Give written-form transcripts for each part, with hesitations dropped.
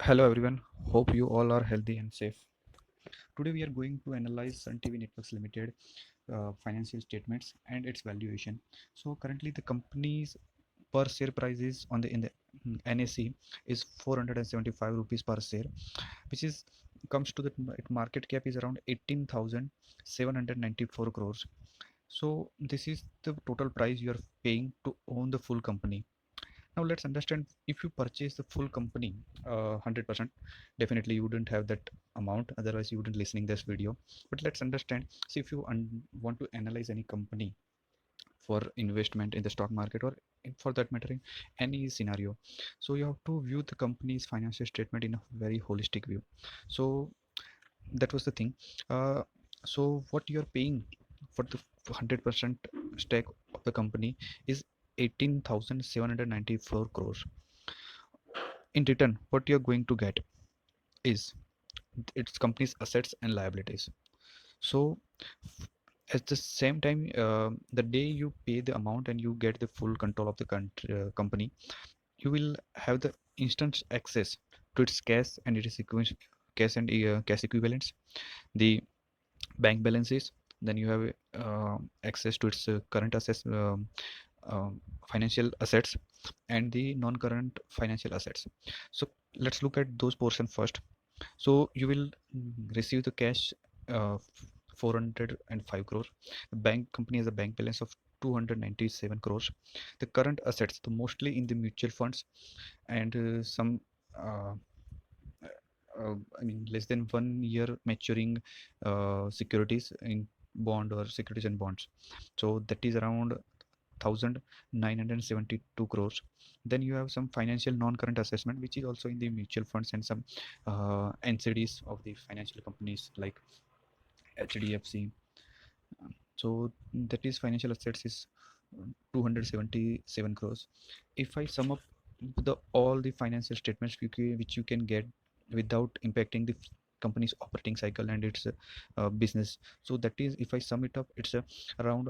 Hello everyone, hope you all are healthy and safe. Today we are going to analyze Sun TV Networks Limited financial statements and its valuation. So currently the company's per share price is on the in the NSE is 475 rupees per share, which is comes to the market cap is around 18,794 crores. So this is the total price you are paying to own the full company. Now let's understand, if you purchase the full company 100%, definitely you wouldn't have that amount, otherwise you wouldn't listening this video. But let's understand, see, if you want to analyze any company for investment in the stock market, or for that matter in any scenario, so you have to view the company's financial statement in a very holistic view. So that was the thing. So what you're paying for the 100% stake of the company is 18,794 crores. In return, what you're going to get is its company's assets and liabilities. So at the same time, the day you pay the amount and you get the full control of the company, you will have the instant access to its cash and its cash and cash equivalents, the bank balances. Then you have access to its current assets, financial assets, and the non-current financial assets. So let's look at those portion first. So you will receive the cash, 405 crores. The bank company has a bank balance of 297 crores. The current assets, the mostly in the mutual funds, and some uh, I mean less than 1 year maturing securities in bond or securities and bonds. So that is around 1972 crores. Then you have some financial non-current assessment, which is also in the mutual funds and some NCDs of the financial companies like HDFC. So that is financial assets is 277 crores. If I sum up the all the financial statements which you can get without impacting the company's operating cycle and its business, so that is, if I sum it up, it's around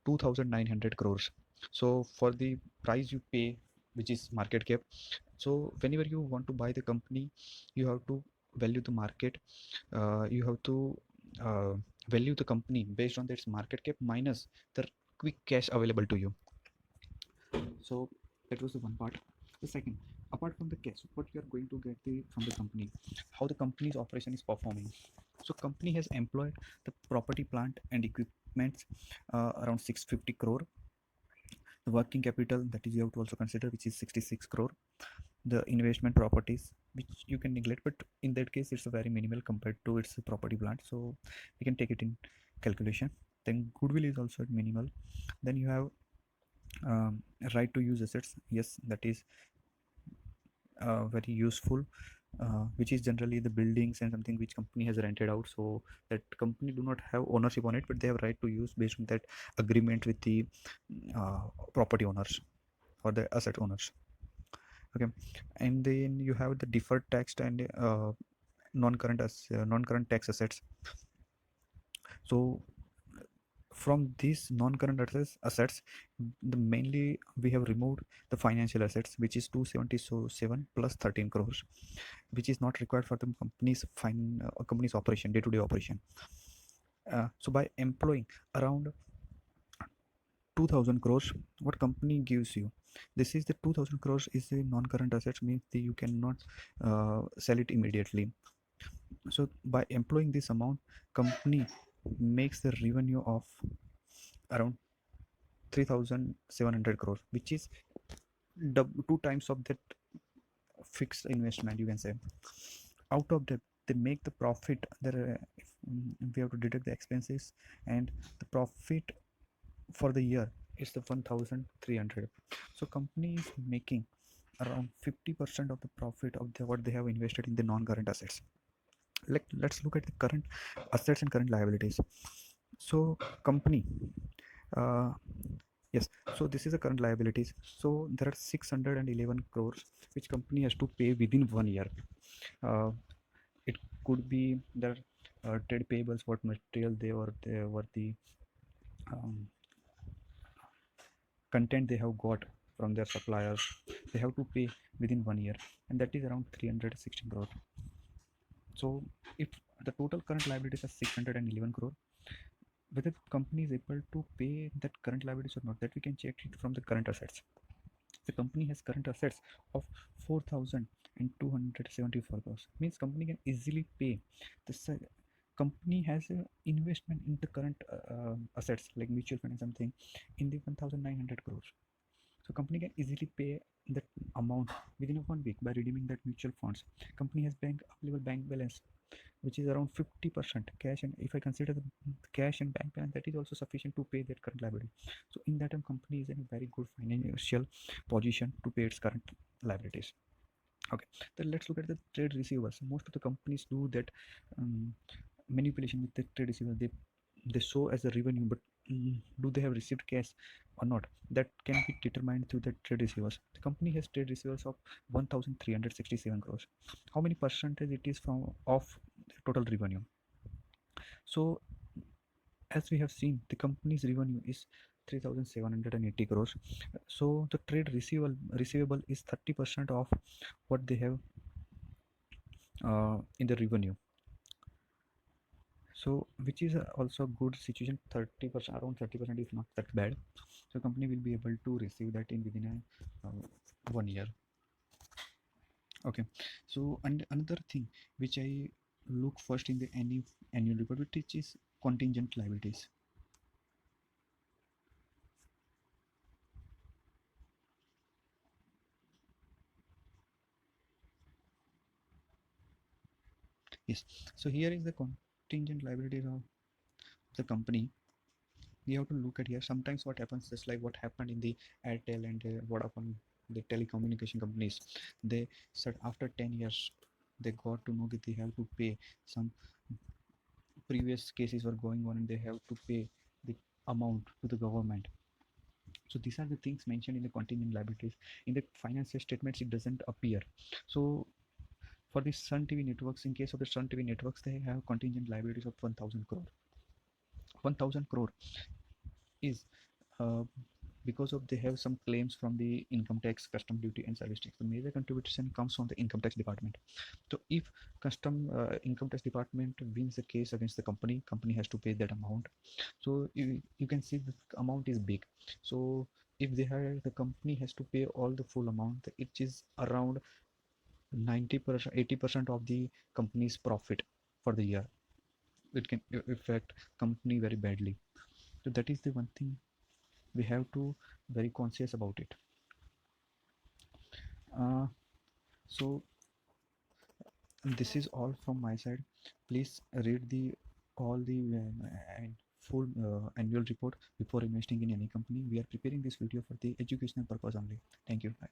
2,900 crores. So for the price you pay, which is market cap, so whenever you want to buy the company, you have to value the market, you have to uh, value the company based on its market cap minus the quick cash available to you. So that was the one part. The second, apart from the cash, what you are going to get from the company, how the company's operation is performing. So company has employed the property, plant and equipment around 650 crore. The working capital, that is you have to also consider, which is 66 crore. The investment properties, which you can neglect, but in that case it's a very minimal compared to its property, plant, so we can take it in calculation. Then goodwill is also minimal. Then you have right to use assets, yes, that is very useful, which is generally the buildings and something which company has rented out, so that company do not have ownership on it, but they have right to use based on that agreement with the uh, property owners or the asset owners. Okay. And then you have the deferred tax and non-current tax assets. So from these non-current assets, the mainly we have removed the financial assets, which is 277 plus 13 crores, which is not required for the company's operation, day-to-day operation. So by employing around 2000 crores, what company gives you, this is the 2000 crores is a non-current assets, means that you cannot sell it immediately. So by employing this amount, company makes the revenue of around 3700 crores, which is two times of that fixed investment, you can say. Out of that, they make the profit there. If we have to deduct the expenses, and the profit for the year is the 1300. So company is making around 50% of the profit of what they have invested in the non-current assets. Let's look at the current assets and current liabilities. So company, uh, yes, so this is the current liabilities. So there are 611 crores which company has to pay within 1 year. uh, it could be their trade payables, what material they were the um, content they have got from their suppliers, they have to pay within 1 year, and that is around 316 crore. So if the total current liabilities are 611 crore, whether the company is able to pay that current liabilities or not, that we can check it from the current assets. The company has current assets of 4,274 crores. Means company can easily pay. This company has a investment in the current assets like mutual fund and something in the 1,900 crores. So company can easily pay that amount within a 1 week by redeeming that mutual funds. Company has bank available bank balance which is around 50% cash, and if I consider the cash and bank balance, that is also sufficient to pay that current liability. So in that time company is in a very good financial position to pay its current liabilities. Okay, then let's look at the trade receivables. Most of the companies do that manipulation with the trade receivables. They show as a revenue, but do they have received cash or not? That can be determined through the trade receivables. The company has trade receivables of 1,367 crores. How many percentage it is from of the total revenue? So as we have seen, the company's revenue is 3,780 crores. So the trade receivable is 30% of what they have in the revenue. So which is also a good situation. 30%, around 30% is not that bad. So company will be able to receive that in within a 1 year. Okay, so and another thing which I look first in the any annual report, which is contingent liabilities. Yes, so here is the contingent liabilities of the company. We have to look at here. Sometimes what happens, just like what happened in the Airtel and Vodafone, the telecommunication companies, they said after 10 years they got to know that they have to pay some previous cases were going on and they have to pay the amount to the government. So these are the things mentioned in the contingent liabilities. In the financial statements it doesn't appear. So for the Sun TV networks, in case of the Sun TV networks, they have contingent liabilities of 1000 crore. 1000 crore is because of they have some claims from the income tax, custom duty and service tax. The major contribution comes from the income tax department. So if income tax department wins the case against the company, company has to pay that amount. So you can see the amount is big. So if they have, the company has to pay all the full amount, it is around 90%, 80% of the company's profit for the year. It can affect company very badly. So that is the one thing we have to very conscious about it. So this is all from my side. Please read the all the full annual report before investing in any company. We are preparing this video for the educational purpose only. Thank you. Bye.